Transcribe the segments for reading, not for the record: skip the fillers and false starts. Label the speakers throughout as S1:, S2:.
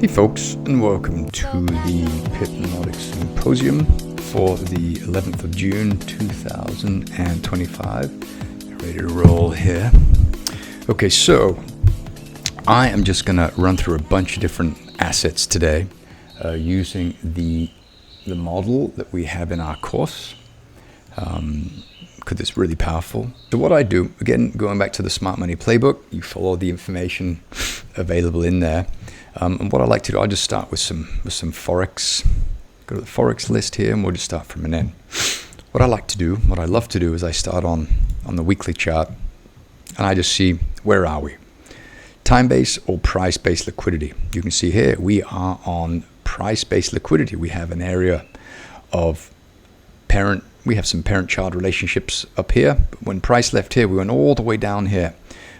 S1: Hey folks, and welcome to the Pipnotic Symposium for the 11th of June 2025. Ready to roll here. Okay, so I am just going to run through a bunch of different assets today using the model that we have in our course. Because it's really powerful. So what I do, again, going back to the Smart Money Playbook, you follow the information available in there. And what I like to do, I'll just start with some Forex. Go to the Forex list here, and we'll just start from an end. What I like to do, what I love to do, is I start on the weekly chart, and I just see where are we, time-based or price-based liquidity. You can see here we are on price-based liquidity. We have an area of parent. We have some parent-child relationships up here. But when price left here, we went all the way down here.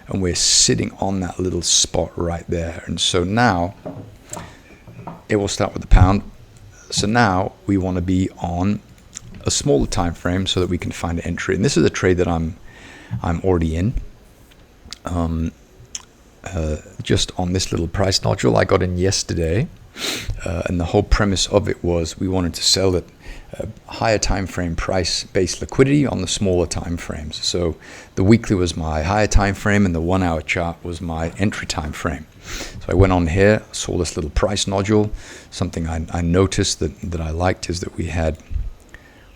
S1: And we're sitting on that little spot right there. And so now, it will start with the pound. So now we want to be on a smaller time frame so that we can find an entry. And this is a trade that I'm already in. Just on this little price nodule I got in yesterday. And the whole premise of it was we wanted to sell it higher time frame price-based liquidity on the smaller time frames. So the weekly was my higher time frame and the 1 hour chart was my entry time frame. So I went on here, saw this little price nodule. Something I noticed that I liked is that we had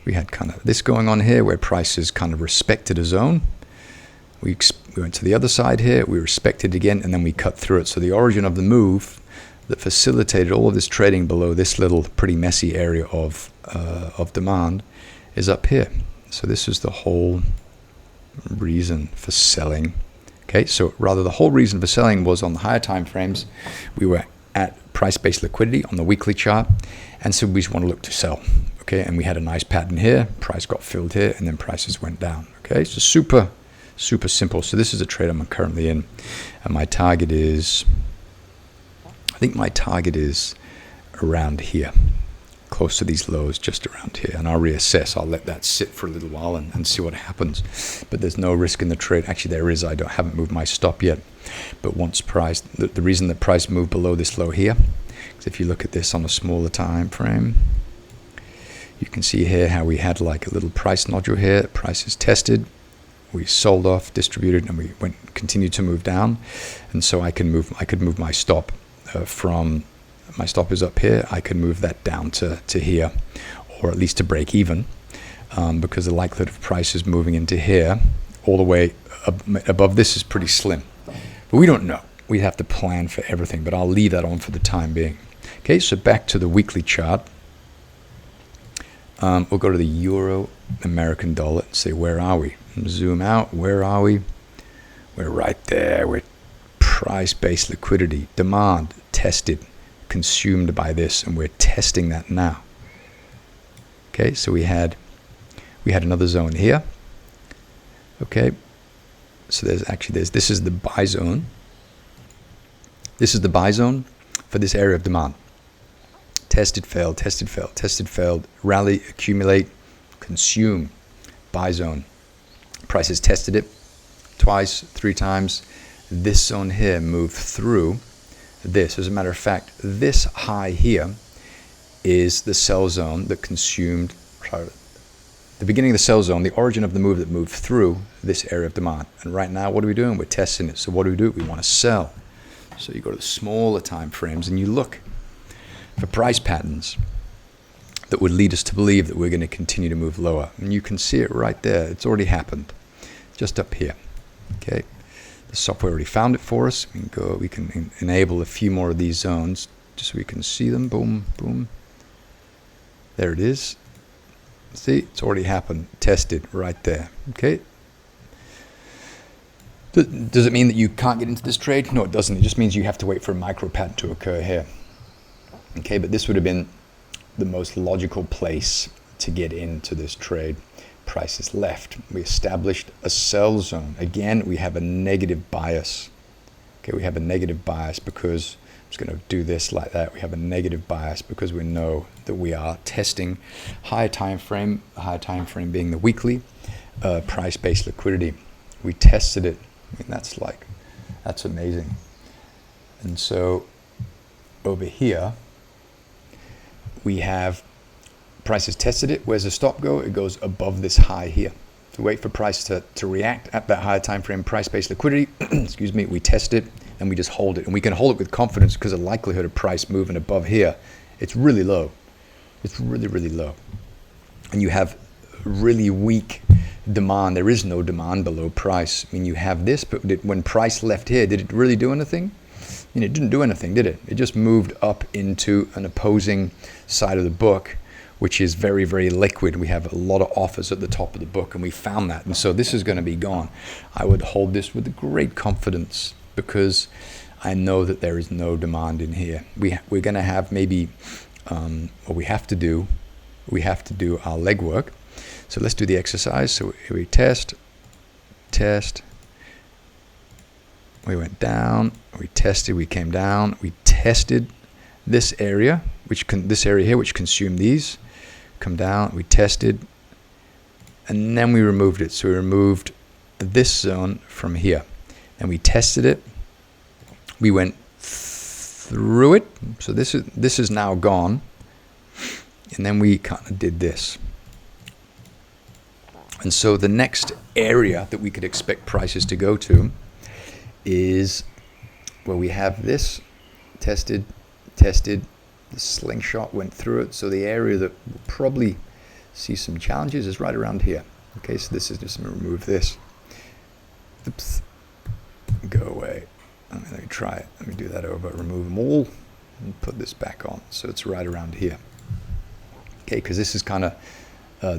S1: kind of this going on here where prices kind of respected a zone. We went to the other side here, we respected again, and then we cut through it. So the origin of the move that facilitated all of this trading below this little pretty messy area of demand is up here. So this is the whole reason for selling. Okay, so rather the whole reason for selling was on the higher time frames, we were at price-based liquidity on the weekly chart, and so we just want to look to sell. Okay, and we had a nice pattern here, price got filled here, and then prices went down. Okay, so super simple. So this is a trade I'm currently in, and my target is, I think my target is around here, close to these lows, just around here, and I'll reassess. I'll let that sit for a little while and see what happens. But there's no risk in the trade. Actually, there is. I haven't moved my stop yet. But once price, the reason that price moved below this low here, is if you look at this on a smaller time frame, you can see here how we had like a little price nodule here. Price is tested. We sold off, distributed, and we continued to move down. And so I could move my stop from. My stop is up here. I can move that down to here, or at least to break even, because the likelihood of prices moving into here all the way above this is pretty slim. But we don't know. We have to plan for everything, but I'll leave that on for the time being. Okay, so back to the weekly chart. We'll go to the Euro American dollar and say, where are we? Zoom out. Where are we? We're right there. We're price-based liquidity. Demand tested. Consumed by this, and we're testing that now. Okay, so we had another zone here. Okay, so this is the buy zone. This is the buy zone for this area of demand. Tested, failed, tested, failed, tested, failed. Rally, accumulate, consume. Buy zone. Prices tested it twice, 3 times. This zone here moved through this. As a matter of fact, this high here is the sell zone that consumed, the beginning of the sell zone, the origin of the move that moved through this area of demand. And right now, what are we doing? We're testing it. So what do? We want to sell. So you go to the smaller time frames and you look for price patterns that would lead us to believe that we're going to continue to move lower. And you can see it right there. It's already happened, just up here. Okay. The software already found it for us. We can enable a few more of these zones just so we can see them. Boom, boom. There it is. See, it's already happened. Tested right there. Okay. Does it mean that you can't get into this trade? No, it doesn't. It just means you have to wait for a micro pattern to occur here. Okay, but this would have been the most logical place to get into this trade. Prices left. We established a sell zone. Again, we have a negative bias. Okay, we have a negative bias because I'm just going to do this like that. We have a negative bias because we know that we are testing higher time frame being the weekly price-based liquidity. We tested it. I mean, that's amazing. And so over here, we have price has tested it. Where's the stop go? It goes above this high here. So wait for price to react at that higher time frame price-based liquidity. Excuse me. We test it and we just hold it, and we can hold it with confidence because the likelihood of price moving above here, it's really low. It's really, really low. And you have really weak demand. There is no demand below price. I mean, you have this, but when price left here, did it really do anything? I mean, it didn't do anything, did it? It just moved up into an opposing side of the book, which is very, very liquid. We have a lot of offers at the top of the book, and we found that. And so this is going to be gone. I would hold this with great confidence because I know that there is no demand in here. We're going to have maybe, what we have to do our legwork. So let's do the exercise. So we test. We went down, we tested, we came down, we tested this area, this area here, which consumed these, come down, we tested, and then we removed it. So we removed this zone from here, and we tested it. We went through it. So this is now gone, and then we kind of did this. And so the next area that we could expect prices to go to is where we have this tested, the slingshot went through it. So the area that will probably see some challenges is right around here. Okay, so this is just going to remove this. Oops, go away. Let me try it. Let me do that over. Remove them all and put this back on. So it's right around here. Okay, because this is kind of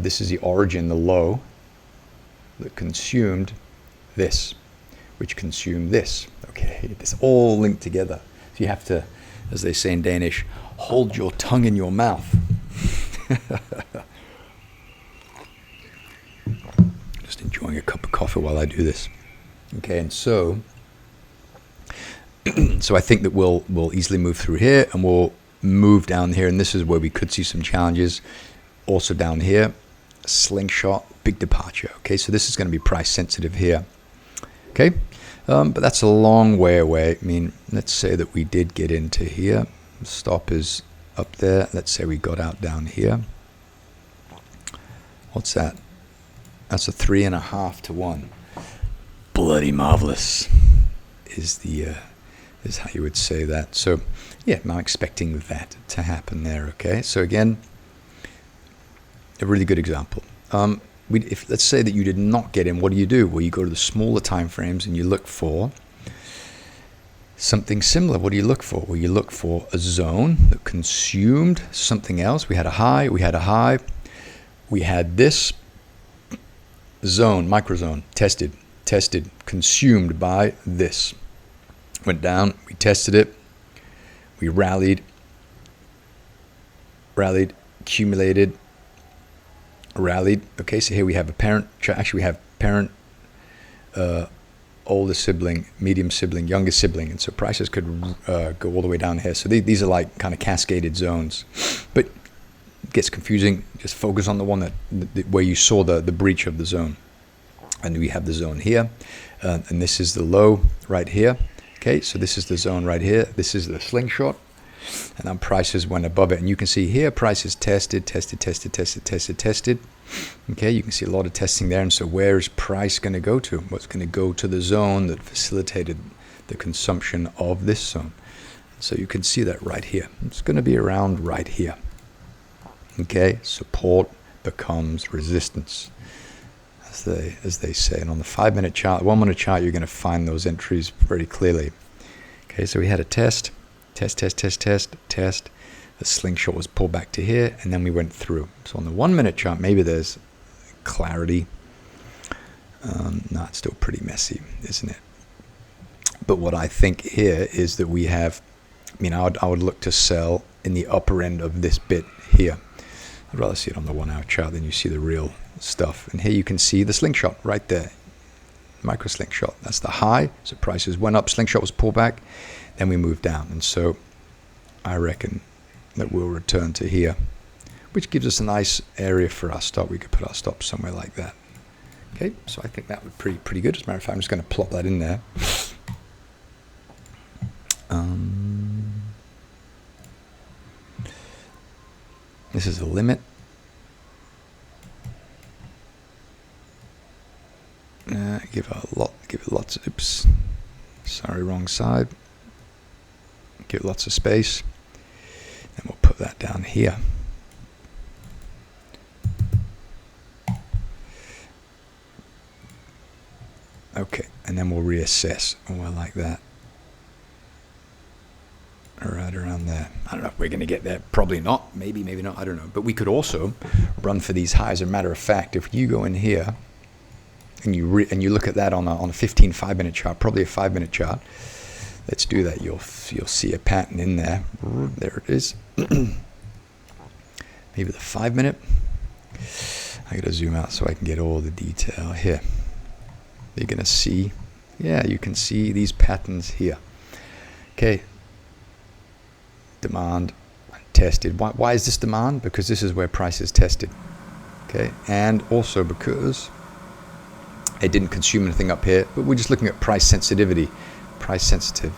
S1: this is the origin, the low that consumed this, which consumed this. Okay, it's all linked together. So you have to, as they say in Danish, hold your tongue in your mouth. Just enjoying a cup of coffee while I do this. Okay, and so I think that we'll easily move through here, and we'll move down here, and this is where we could see some challenges. Also down here, slingshot, big departure. Okay, so this is going to be price sensitive here. Okay, but that's a long way away. I mean, let's say that we did get into here. Stop is up there. Let's say we got out down here. What's that? That's a 3.5 to 1. Bloody marvelous is how you would say that. So yeah, I'm expecting that to happen there. Okay, so again, a really good example. If let's say that you did not get in, what do? Well, you go to the smaller time frames and you look for something similar. What do you look for? Well, you look for a zone that consumed something else. We had a high, we had this zone, microzone, tested, consumed by this. Went down, we tested it, we rallied, accumulated, rallied. Okay, so here we have a parent, actually we have parent, older sibling, medium sibling, younger sibling, and so prices could go all the way down here. So these are like kind of cascaded zones, but it gets confusing. Just focus on the one where you saw the breach of the zone. And we have the zone here, and this is the low right here. Okay, so this is the zone right here. This is the slingshot, and then prices went above it. And you can see here prices tested. Okay, you can see a lot of testing there. And so where is price going to go to? What's going to go to the zone that facilitated the consumption of this zone? So you can see that right here. It's going to be around right here. Okay, support becomes resistance, as they say. And on the 5-minute chart, 1-minute chart, you're going to find those entries very clearly. Okay, so we had a test. The slingshot was pulled back to here, and then we went through. So on the 1-minute chart, maybe there's clarity. No, it's still pretty messy, isn't it? But what I think here is that we have, I would look to sell in the upper end of this bit here. I'd rather see it on the 1-hour chart than you see the real stuff. And here you can see the slingshot right there. Micro slingshot. That's the high. So prices went up. Slingshot was pulled back. Then we moved down. And so I reckon that we'll return to here, which gives us a nice area for our stop. We could put our stop somewhere like that. Okay, so I think that would be pretty good. As a matter of fact, I'm just going to plop that in there. This is a limit. Give it lots of, oops, sorry, wrong side. Give it lots of space. And we'll put that down here. Okay, and then we'll reassess. Oh, I like that. Right around there. I don't know if we're going to get there. Probably not. Maybe, maybe not. I don't know. But we could also run for these highs. As a matter of fact, if you go in here and you look at that on a 15 5-minute chart, probably a 5-minute chart. Let's do that. You'll see a pattern in there. There it is. Maybe the 5-minute. I got to zoom out so I can get all the detail here. You're going to see, yeah, you can see these patterns here. Okay. Demand tested. Why is this demand? Because this is where price is tested. Okay. And also because it didn't consume anything up here, but we're just looking at price sensitivity. Price sensitive.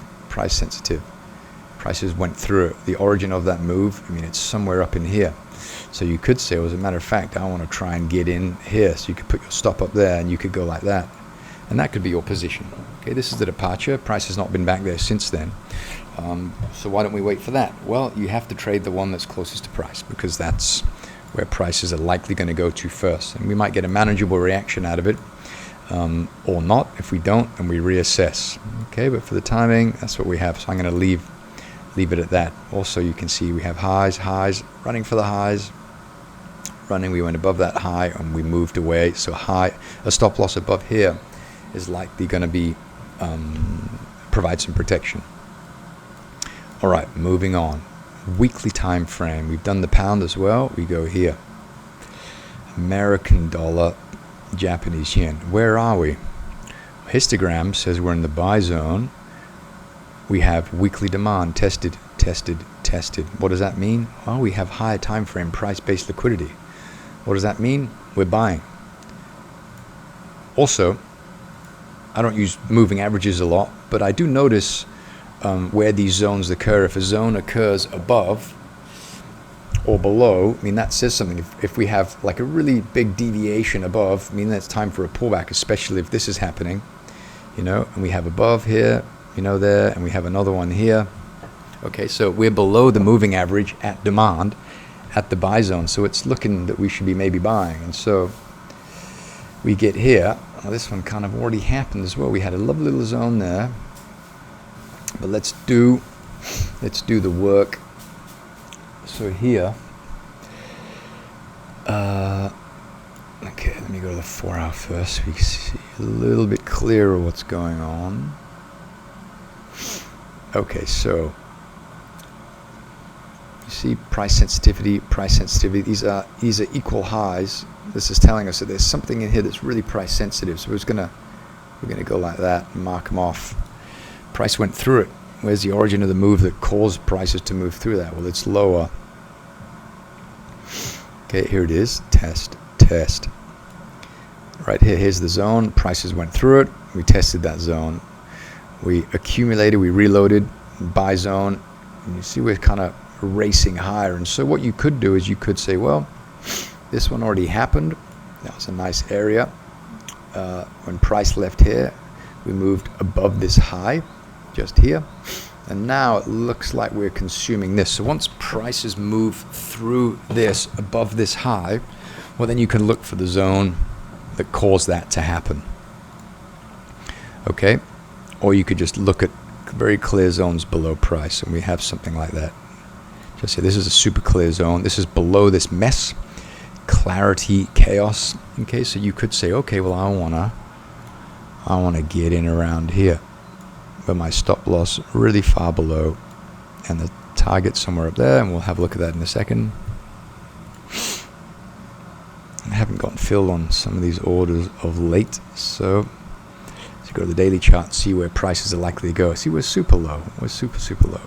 S1: Prices went through it. The origin of that move, I mean, it's somewhere up in here. So you could say, well, as a matter of fact, I want to try and get in here. So you could put your stop up there and you could go like that. And that could be your position. Okay, this is the departure. Price has not been back there since then. So why don't we wait for that? Well, you have to trade the one that's closest to price because that's where prices are likely going to go to first. And we might get a manageable reaction out of it or not. If we don't, and we reassess. Okay, but for the timing, that's what we have. So I'm going to leave it at that. Also, you can see we have highs, running for the highs. We went above that high and we moved away. So a stop loss above here is likely going to be provide some protection. All right, moving on. Weekly time frame. We've done the pound as well. We go here. American dollar, Japanese yen. Where are we? Histogram says we're in the buy zone. We have weekly demand tested. What does that mean? Well, we have higher time frame price-based liquidity. What does that mean? We're buying. Also, I don't use moving averages a lot, but I do notice where these zones occur. If a zone occurs above or below, I mean, that says something. If we have like a really big deviation above, I mean, that's time for a pullback, especially if this is happening, and we have above here, there, and we have another one here. Okay, so we're below the moving average at demand at the buy zone. So it's looking that we should be maybe buying. And so we get here. Well, this one kind of already happened as well. We had a lovely little zone there. But let's do the work. So here, okay, let me go to the 4-hour first so we can see a little bit clearer what's going on. Okay, so you see price sensitivity. These are equal highs. This is telling us that there's something in here that's really price sensitive. So we're gonna go like that and mark them off. Price went through it. Where's the origin of the move that caused prices to move through that? Well, it's lower. Okay, here it is. Test. Right here, here's the zone. Prices went through it. We tested that zone. We accumulated, we reloaded, buy zone. And you see we're kind of racing higher. And so what you could do is you could say, well, this one already happened. That was a nice area. When price left here, we moved above this high, just here. And now it looks like we're consuming this. So once prices move through this, above this high, well, then you can look for the zone that caused that to happen. Okay? Or you could just look at very clear zones below price, and we have something like that. Just say this is a super clear zone. This is below this mess, clarity, chaos. Okay, so you could say, okay, well, I wanna get in around here, but my stop loss really far below, and the target somewhere up there, and we'll have a look at that in a second. I haven't gotten filled on some of these orders of late, so let's go to the daily chart and see where prices are likely to go. See, we're super low. We're super low.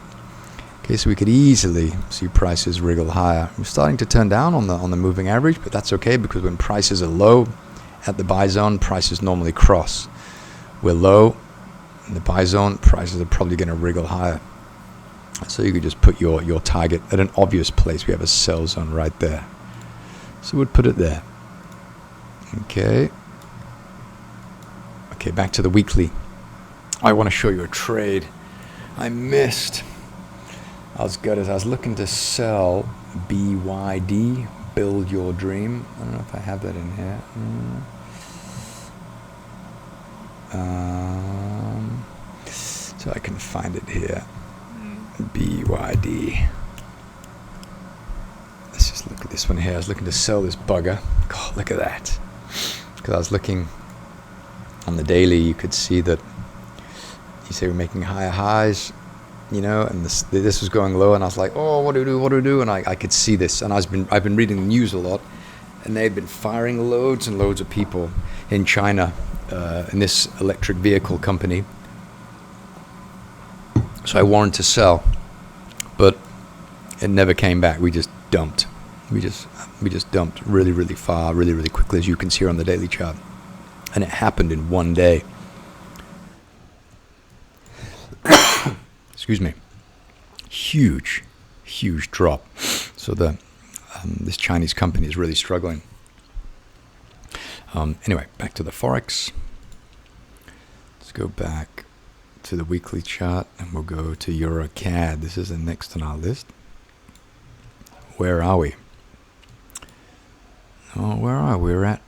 S1: Okay, so we could easily see prices wriggle higher. We're starting to turn down on the moving average, but that's okay because when prices are low at the buy zone, prices normally cross. We're low in the buy zone, prices are probably going to wriggle higher. So you could just put your target at an obvious place. We have a sell zone right there. So we'd put it there. Okay. Okay, back to the weekly. I want to show you a trade I missed. I was looking to sell BYD, Build Your Dream. I don't know if I have that in here. So I can find it here. BYD. Let's just look at this one here. I was looking to sell this bugger. God, look at that. Because I was looking on the daily, you could see that you say we're making higher highs, you know, and this was going low, and I was like, oh, what do we do? And I could see this, and I've been reading the news a lot, and they've been firing loads and loads of people in China, in this electric vehicle company. So I wanted to sell, but it never came back. We just dumped. We just dumped really, really far, really, really quickly, as you can see here on the daily chart. And it happened in one day. Excuse me. Huge drop. So this Chinese company is really struggling. Anyway, back to the Forex. Let's go back to the weekly chart, and we'll go to Euro CAD. This is the next on our list. Where are we? Oh, where are we? We're at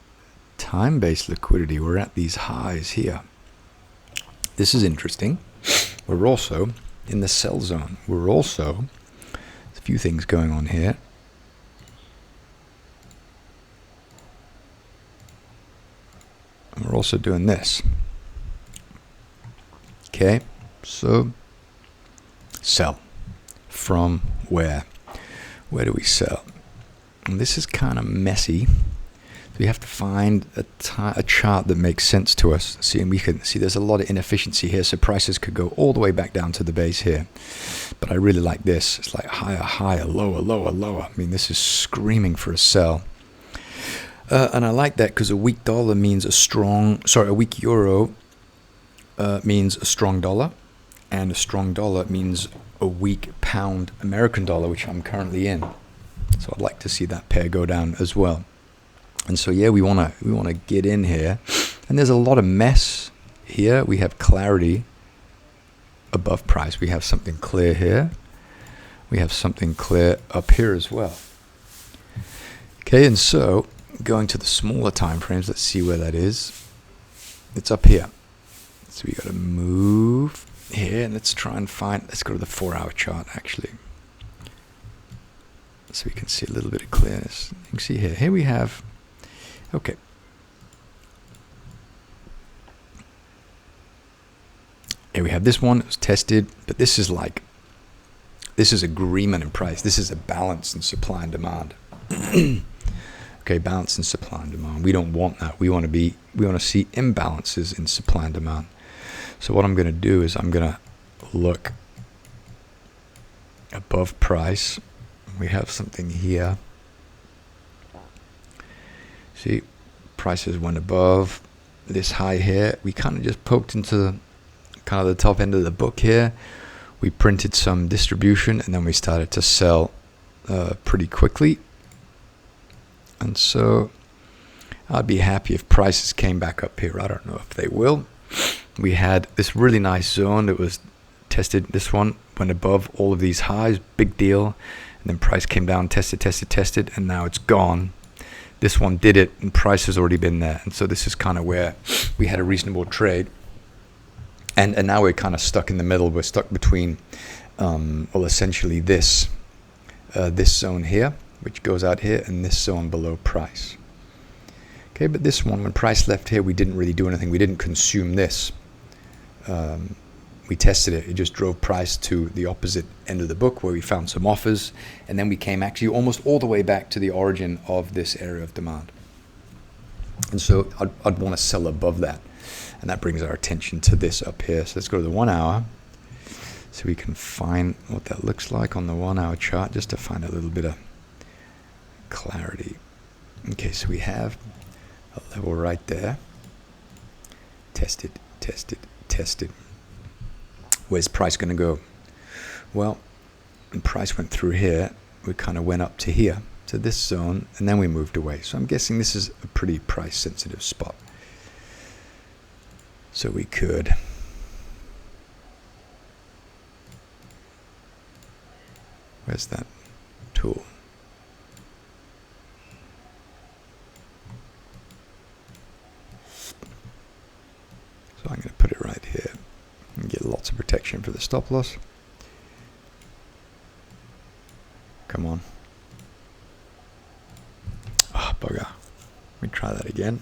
S1: time-based liquidity. We're at these highs here. This is interesting. We're also in the sell zone. There's a few things going on here. And we're also doing this. Okay, so sell. From where? Where do we sell? And this is kind of messy. We have to find a chart that makes sense to us. See, and we can see there's a lot of inefficiency here, so prices could go all the way back down to the base here. But I really like this. It's like higher, lower, lower, lower. I mean, this is screaming for a sell. And I like that because a weak dollar means a weak euro means a strong dollar, and a strong dollar means a weak pound American dollar, which I'm currently in. So I'd like to see that pair go down as well. And so yeah, we wanna get in here, and there's a lot of mess here. We have clarity above price. We have something clear here. We have something clear up here as well. Okay, and so going to the smaller time frames, let's see where that is. It's up here. So we got to move here, and let's go to the 4-hour chart actually, so we can see a little bit of clearness. You can see here we have. Okay. Here we have this one. It was tested, but this is agreement in price. This is a balance in supply and demand. Okay, balance in supply and demand. We don't want that. We want to see imbalances in supply and demand. So what I'm going to do is I'm going to look above price. We have something here. See, prices went above this high here. We kind of just poked into kind of the top end of the book here. We printed some distribution, and then we started to sell pretty quickly. And so I'd be happy if prices came back up here. I don't know if they will. We had this really nice zone that was tested. This one went above all of these highs, big deal. And then price came down, tested, and now it's gone. This one did it, and price has already been there. And so this is kind of where we had a reasonable trade. And now we're kind of stuck in the middle. We're stuck between, essentially this zone here, which goes out here, and this zone below price. Okay, but this one, when price left here, we didn't really do anything. We didn't consume this. We tested it. It just drove price to the opposite end of the book, where we found some offers, and then we came actually almost all the way back to the origin of this area of demand. And so I'd want to sell above that, and that brings our attention to this up here. So let's go to the 1 hour, so we can find what that looks like on the 1 hour chart, just to find a little bit of clarity. Okay, so we have a level right there. Tested. Where's price going to go? Well, and price went through here, we kind of went up to here, to this zone, and then we moved away. So I'm guessing this is a pretty price sensitive spot. So we could where's that tool? So I'm going to put it right here and get lots of protection for the stop loss. Come on. Ah, oh, bugger. Let me try that again.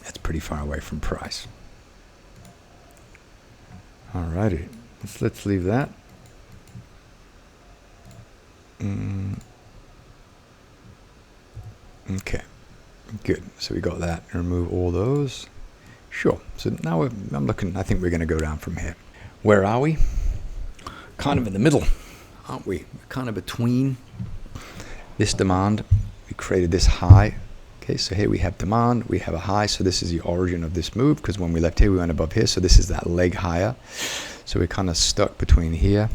S1: That's pretty far away from price. Alrighty, let's leave that. Okay, good. So we got that. Remove all those. Sure. So now I'm looking. I think we're going to go down from here. Where are we? Kind of in the middle, aren't we? We're kind of between this demand. We created this high. Okay, so here we have demand. We have a high. So this is the origin of this move, because when we left here, we went above here. So this is that leg higher. So we're kind of stuck between here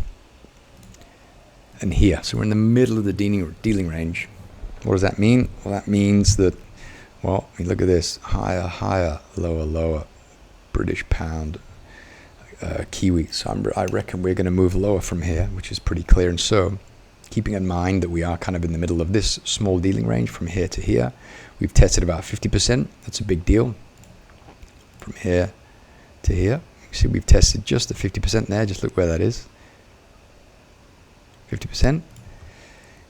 S1: and here. So we're in the middle of the dealing range. What does that mean? Well, that means that, well, I mean, look at this. Higher, higher, lower, lower. British pound, Kiwi. So I reckon we're going to move lower from here, which is pretty clear. And so, keeping in mind that we are kind of in the middle of this small dealing range from here to here, we've tested about 50%. That's a big deal. From here to here. You see, we've tested just the 50% there. Just look where that is. 50%.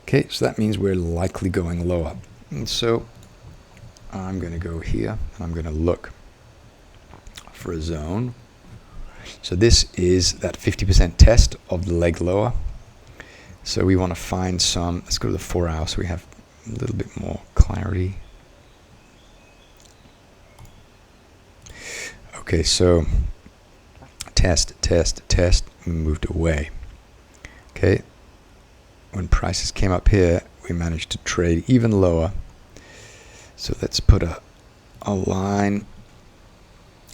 S1: Okay, so that means we're likely going lower. And so I'm going to go here and I'm going to look for a zone. So this is that 50% test of the leg lower. So we want to find some, let's go to the 4 hour so we have a little bit more clarity. Okay, so test, test, test, we moved away. Okay. When prices came up here, we managed to trade even lower. So let's put a line.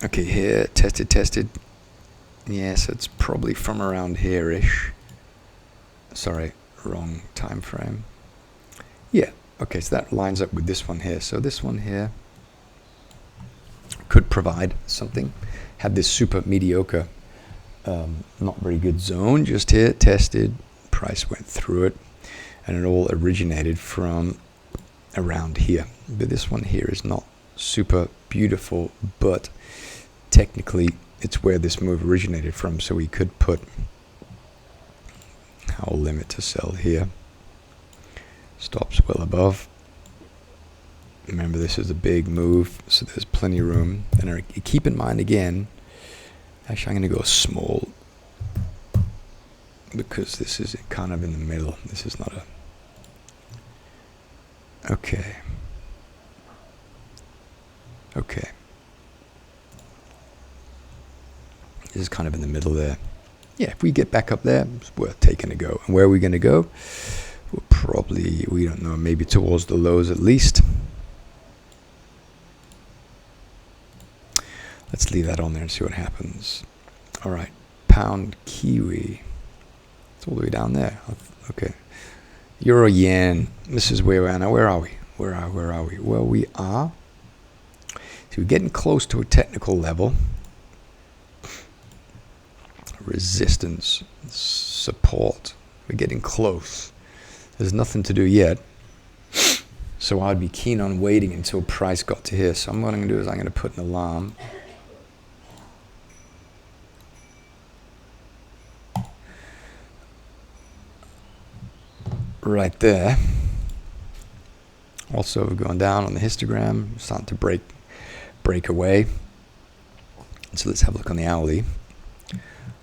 S1: Okay, here, tested, tested. Yeah, so it's probably from around here-ish. Sorry, wrong time frame. Yeah, okay, so that lines up with this one here. So this one here could provide something. Had this super mediocre, not very good zone just here, tested. Price went through it, and it all originated from around here. But this one here is not super beautiful, but technically it's where this move originated from. So we could put our limit to sell here. Stops well above. Remember, this is a big move, so there's plenty of room. And keep in mind again, actually I'm going to go small, because this is kind of in the middle. This is not a... Okay. Okay. This is kind of in the middle there. Yeah, if we get back up there, it's worth taking a go. And where are we going to go? We'll probably, we don't know, maybe towards the lows at least. Let's leave that on there and see what happens. All right. Pound Kiwi. It's all the way down there. Okay. Euro yen. This is where we are now. Where are we? Where are we? Well, we are. So we're getting close to a technical level. Resistance, support. We're getting close. There's nothing to do yet. So I'd be keen on waiting until price got to here. So what I'm going to do is I'm going to put an alarm. Right there. Also, we're going down on the histogram, starting to break away. So let's have a look on the hourly,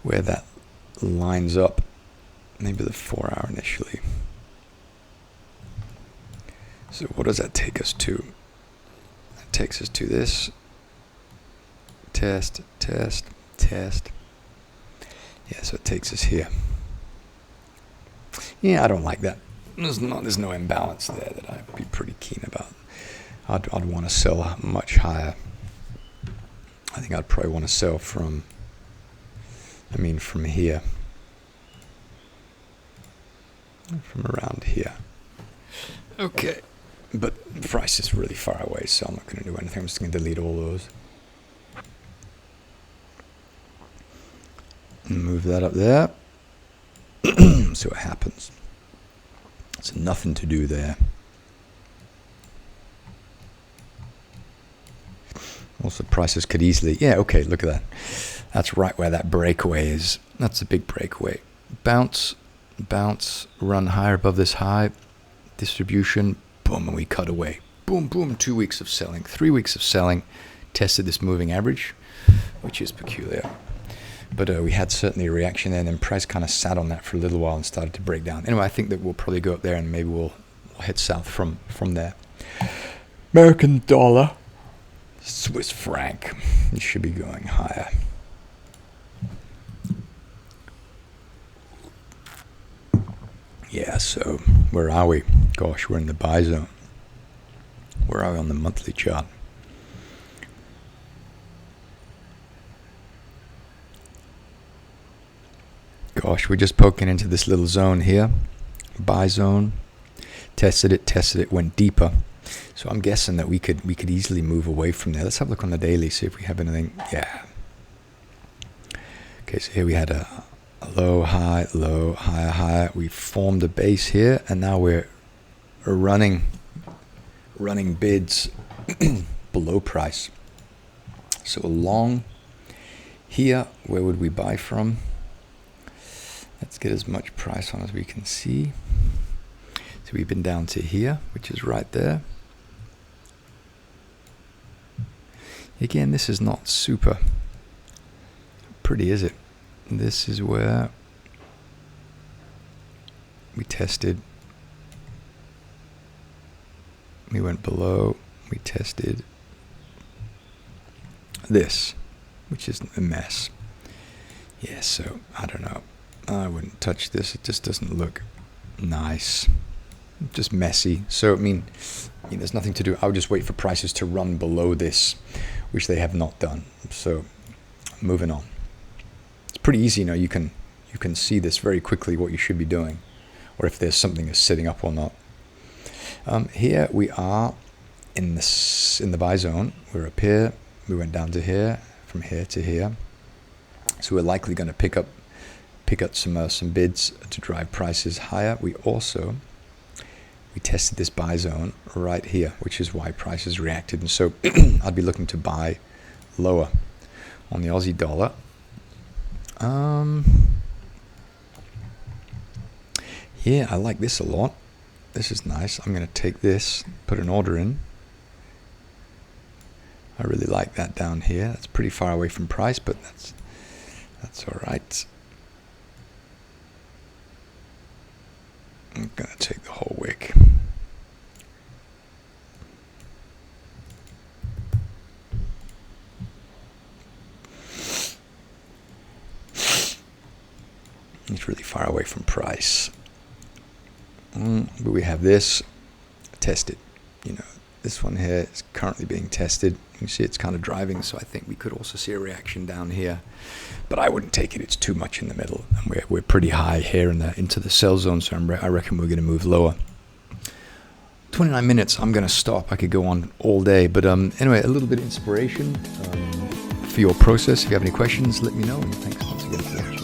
S1: where that lines up. Maybe the 4 hour initially. So what does that take us to? That takes us to this. Test, test, test. Yeah, so it takes us here. Yeah, I don't like that. There's no imbalance there that I'd be pretty keen about. I'd want to sell much higher. I think I'd probably want to sell from here. From around here. Okay. But the price is really far away, so I'm not going to do anything. I'm just going to delete all those. And move that up there. See what happens. There's nothing to do there. Also, prices could easily... Yeah, okay, look at that. That's right where that breakaway is. That's a big breakaway. Bounce, run higher above this high. Distribution, boom, and we cut away. Boom, boom, 2 weeks of selling. 3 weeks of selling. Tested this moving average, which is peculiar. But we had certainly a reaction there, and then price kind of sat on that for a little while and started to break down. Anyway, I think that we'll probably go up there, and maybe we'll head south from there. American dollar. Swiss franc. It should be going higher. Yeah, so where are we? Gosh, we're in the buy zone. Where are we on the monthly chart? Gosh, we're just poking into this little zone here. Buy zone. Tested it, went deeper. So I'm guessing that we could easily move away from there. Let's have a look on the daily, see if we have anything. Yeah. Okay, so here we had a low, high, low, higher, higher. We formed a base here, and now we're running bids below price. So along here, where would we buy from? Let's get as much price on as we can see. So we've been down to here, which is right there. Again, this is not super pretty, is it? This is where we tested. We went below. We tested this, which is a mess. Yeah, so I don't know. I wouldn't touch this. It just doesn't look nice. Just messy. So, I mean, there's nothing to do. I would just wait for prices to run below this, which they have not done. So, moving on. It's pretty easy, you can see this very quickly what you should be doing, or if there's something that's sitting up or not. Here we are in the buy zone. We're up here. We went down to here, from here to here. So we're likely going to pick up some bids to drive prices higher. We tested this buy zone right here, which is why prices reacted. And so I'd be looking to buy lower on the Aussie dollar. Yeah, I like this a lot. This is nice. I'm going to take this, put an order in. I really like that down here. That's pretty far away from price, but that's all right. I'm going to take the whole wick. It's really far away from price. But we have this tested. This one here is currently being tested. You see it's kind of driving, so I think we could also see a reaction down here. But I wouldn't take it. It's too much in the middle. And we're pretty high here into the sell zone, so I reckon we're going to move lower. 29 minutes, I'm going to stop. I could go on all day. But anyway, a little bit of inspiration for your process. If you have any questions, let me know. And thanks once again for watching.